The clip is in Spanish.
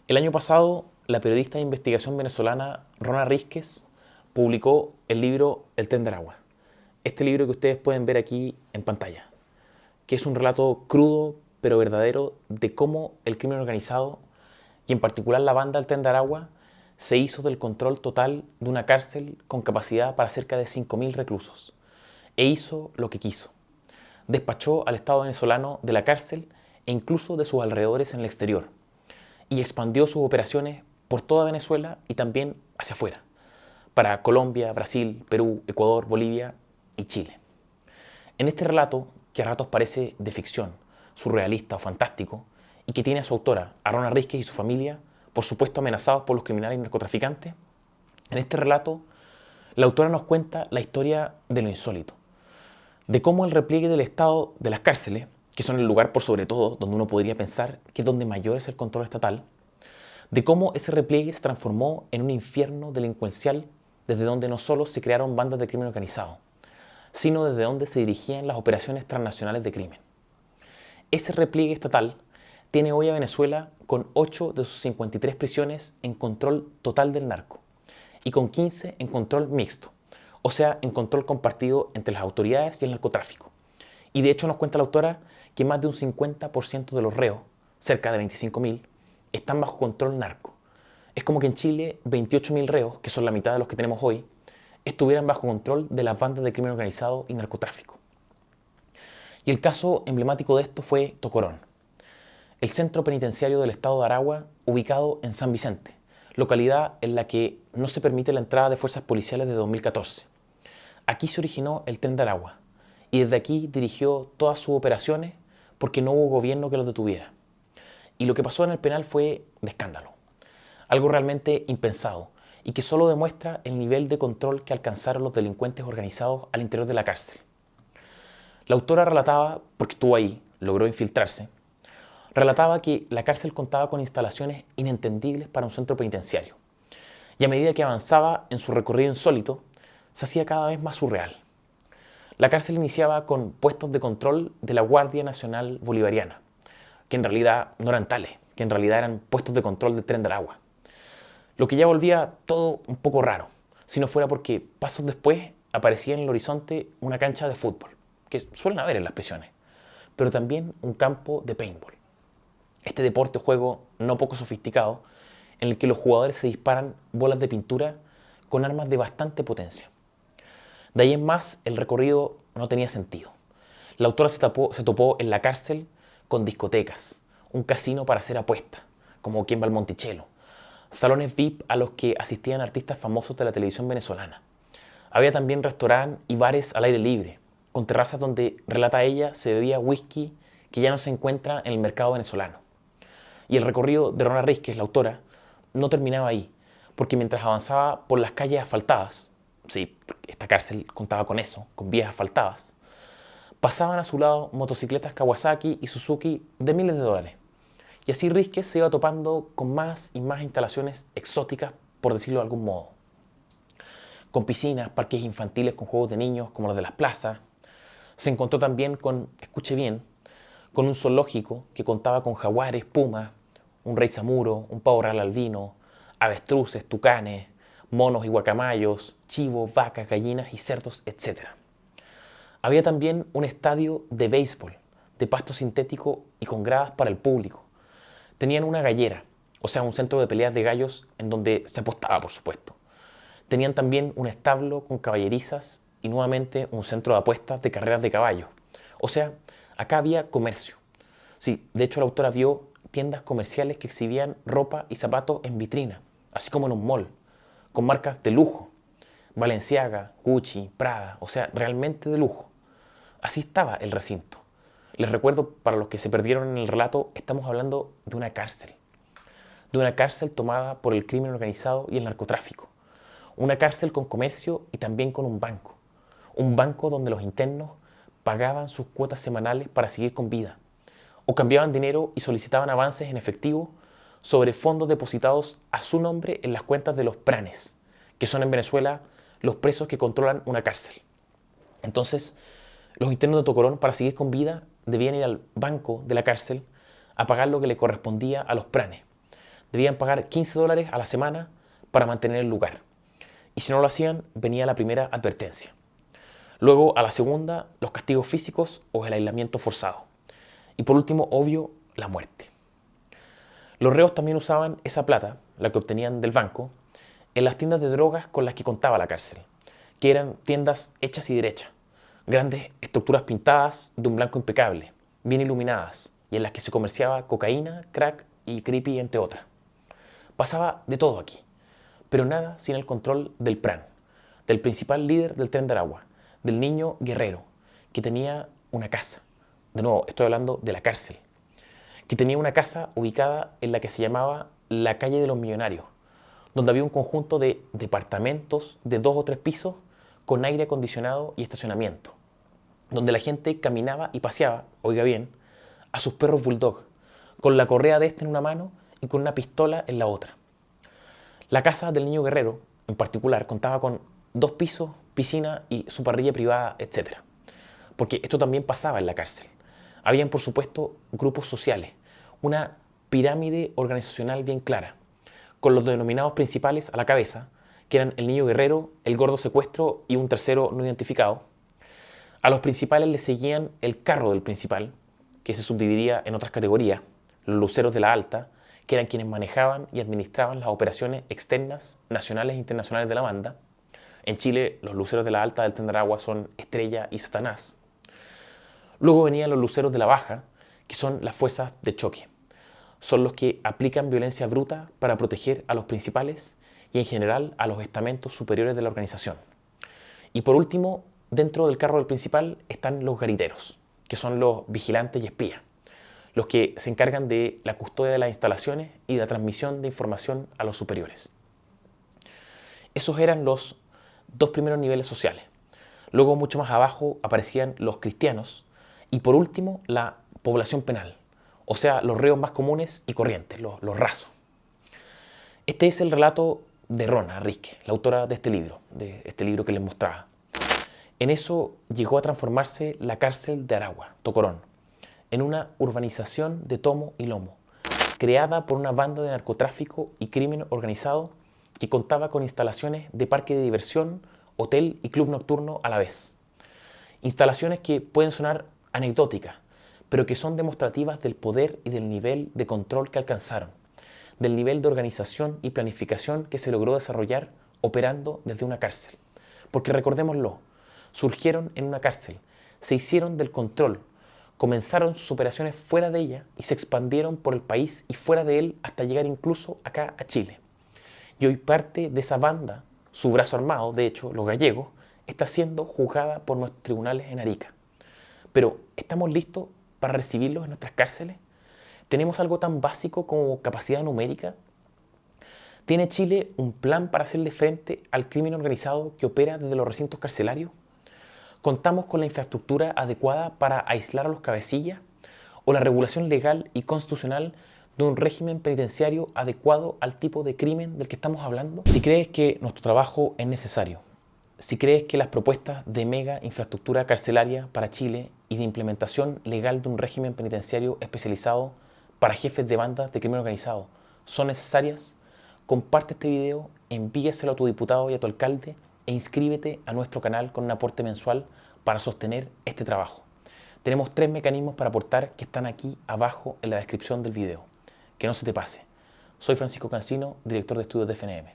El año pasado, la periodista de investigación venezolana Rona Rísquez publicó el libro El Tren de Aragua. Este libro que ustedes pueden ver aquí en pantalla, que es un relato crudo pero verdadero de cómo el crimen organizado, y en particular la banda del Tren de Aragua, se hizo del control total de una cárcel con capacidad para cerca de 5.000 reclusos. E hizo lo que quiso. Despachó al Estado venezolano de la cárcel e incluso de sus alrededores en el exterior, y expandió sus operaciones por toda Venezuela y también hacia afuera, para Colombia, Brasil, Perú, Ecuador, Bolivia y Chile. En este relato, que a ratos parece de ficción, surrealista o fantástico, y que tiene a su autora, a Rona Rísquez y su familia, por supuesto amenazados por los criminales y narcotraficantes, en este relato la autora nos cuenta la historia de lo insólito, de cómo el repliegue del Estado de las cárceles, que son el lugar por sobre todo donde uno podría pensar que es donde mayor es el control estatal, de cómo ese repliegue se transformó en un infierno delincuencial desde donde no solo se crearon bandas de crimen organizado, sino desde donde se dirigían las operaciones transnacionales de crimen. Ese repliegue estatal tiene hoy a Venezuela con 8 de sus 53 prisiones en control total del narco y con 15 en control mixto, o sea, en control compartido entre las autoridades y el narcotráfico. Y de hecho nos cuenta la autora que más de un 50% de los reos, cerca de 25.000, están bajo control narco. Es como que en Chile 28.000 reos, que son la mitad de los que tenemos hoy, estuvieran bajo control de las bandas de crimen organizado y narcotráfico. Y el caso emblemático de esto fue Tocorón, el centro penitenciario del estado de Aragua, ubicado en San Vicente, localidad en la que no se permite la entrada de fuerzas policiales desde 2014. Aquí se originó el Tren de Aragua, y desde aquí dirigió todas sus operaciones porque no hubo gobierno que los detuviera. Y lo que pasó en el penal fue de escándalo, algo realmente impensado y que solo demuestra el nivel de control que alcanzaron los delincuentes organizados al interior de la cárcel. La autora relataba, porque estuvo ahí, logró infiltrarse, relataba que la cárcel contaba con instalaciones inentendibles para un centro penitenciario. Y a medida que avanzaba en su recorrido insólito, se hacía cada vez más surreal. La cárcel iniciaba con puestos de control de la Guardia Nacional Bolivariana, que en realidad no eran tales, que en realidad eran puestos de control del Tren de Aragua. Lo que ya volvía todo un poco raro, si no fuera porque pasos después aparecía en el horizonte una cancha de fútbol, que suelen haber en las prisiones, pero también un campo de paintball. Este deporte o juego no poco sofisticado, en el que los jugadores se disparan bolas de pintura con armas de bastante potencia. De ahí en más, el recorrido no tenía sentido. La autora se topó en la cárcel con discotecas, un casino para hacer apuestas, como quien va al Monticello, salones VIP a los que asistían artistas famosos de la televisión venezolana. Había también restaurantes y bares al aire libre, con terrazas donde, relata ella, se bebía whisky que ya no se encuentra en el mercado venezolano. Y el recorrido de Rona Rísquez, la autora, no terminaba ahí, porque mientras avanzaba por las calles asfaltadas, sí, esta cárcel contaba con eso, con vías asfaltadas, pasaban a su lado motocicletas Kawasaki y Suzuki de miles de dólares. Y así Rísquez se iba topando con más y más instalaciones exóticas, por decirlo de algún modo. Con piscinas, parques infantiles con juegos de niños como los de las plazas. Se encontró también con, escuche bien, con un zoológico que contaba con jaguares, pumas, un rey samuro, un pavo real albino, avestruces, tucanes, monos y guacamayos, chivos, vacas, gallinas y cerdos, etc. Había también un estadio de béisbol, de pasto sintético y con gradas para el público. Tenían una gallera, o sea, un centro de peleas de gallos en donde se apostaba, por supuesto. Tenían también un establo con caballerizas y nuevamente un centro de apuestas de carreras de caballo. O sea, acá había comercio. Sí, de hecho la autora vio tiendas comerciales que exhibían ropa y zapatos en vitrina, así como en un mall, con marcas de lujo. Balenciaga, Gucci, Prada, o sea, realmente de lujo. Así estaba el recinto. Les recuerdo, para los que se perdieron en el relato, estamos hablando de una cárcel. De una cárcel tomada por el crimen organizado y el narcotráfico. Una cárcel con comercio y también con un banco. Un banco donde los internos pagaban sus cuotas semanales para seguir con vida. O cambiaban dinero y solicitaban avances en efectivo sobre fondos depositados a su nombre en las cuentas de los pranes, que son en Venezuela los presos que controlan una cárcel. Entonces, los internos de Tocorón, para seguir con vida, debían ir al banco de la cárcel a pagar lo que le correspondía a los pranes. debían pagar $15 a la semana para mantener el lugar. Y si no lo hacían, venía la primera advertencia. Luego, a la segunda, los castigos físicos o el aislamiento forzado. Y por último, obvio, la muerte. Los reos también usaban esa plata, la que obtenían del banco, en las tiendas de drogas con las que contaba la cárcel, que eran tiendas hechas y derechas, grandes estructuras pintadas de un blanco impecable, bien iluminadas, y en las que se comerciaba cocaína, crack y creepy, entre otras. Pasaba de todo aquí, pero nada sin el control del PRAN, del principal líder del Tren de Aragua, del niño guerrero, que tenía una casa. De nuevo, estoy hablando de la cárcel, que tenía una casa ubicada en la que se llamaba la Calle de los Millonarios, donde había un conjunto de departamentos de 2 o 3 pisos con aire acondicionado y estacionamiento, donde la gente caminaba y paseaba, oiga bien, a sus perros bulldog, con la correa de este en una mano y con una pistola en la otra. La casa del niño guerrero, en particular, contaba con 2 pisos, piscina y su parrilla privada, etc. Porque esto también pasaba en la cárcel. Habían, por supuesto, grupos sociales, una pirámide organizacional bien clara, con los denominados principales a la cabeza, que eran el niño guerrero, el gordo secuestro y un tercero no identificado. A los principales le seguían el carro del principal, que se subdividía en otras categorías, los luceros de la alta, que eran quienes manejaban y administraban las operaciones externas, nacionales e internacionales de la banda. En Chile, los luceros de la alta del Tren de Aragua son Estrella y Satanás. Luego venían los luceros de la baja, que son las fuerzas de choque. Son los que aplican violencia bruta para proteger a los principales y en general a los estamentos superiores de la organización. Y por último, dentro del carro del principal están los gariteros, que son los vigilantes y espías, los que se encargan de la custodia de las instalaciones y de la transmisión de información a los superiores. Esos eran los 2 primeros niveles sociales. Luego, mucho más abajo, aparecían los cristianos y por último, la población penal, o sea, los reos más comunes y corrientes, los rasos. Este es el relato de Rona Risque, la autora de este libro que les mostraba. En eso llegó a transformarse la cárcel de Aragua, Tocorón, en una urbanización de tomo y lomo, creada por una banda de narcotráfico y crimen organizado que contaba con instalaciones de parque de diversión, hotel y club nocturno a la vez. Instalaciones que pueden sonar anecdóticas, pero que son demostrativas del poder y del nivel de control que alcanzaron, del nivel de organización y planificación que se logró desarrollar operando desde una cárcel. Porque recordémoslo, surgieron en una cárcel, se hicieron del control, comenzaron sus operaciones fuera de ella y se expandieron por el país y fuera de él hasta llegar incluso acá a Chile. Y hoy parte de esa banda, su brazo armado, de hecho, los gallegos, está siendo juzgada por nuestros tribunales en Arica. Pero, ¿estamos listos para recibirlos en nuestras cárceles? ¿Tenemos algo tan básico como capacidad numérica? ¿Tiene Chile un plan para hacerle frente al crimen organizado que opera desde los recintos carcelarios? ¿Contamos con la infraestructura adecuada para aislar a los cabecillas? ¿O la regulación legal y constitucional de un régimen penitenciario adecuado al tipo de crimen del que estamos hablando? Si crees que nuestro trabajo es necesario, si crees que las propuestas de mega infraestructura carcelaria para Chile y de implementación legal de un régimen penitenciario especializado para jefes de bandas de crimen organizado son necesarias, comparte este video, envíaselo a tu diputado y a tu alcalde e inscríbete a nuestro canal con un aporte mensual para sostener este trabajo. Tenemos 3 mecanismos para aportar que están aquí abajo en la descripción del video. Que no se te pase. Soy Francisco Cancino, director de estudios de FNM.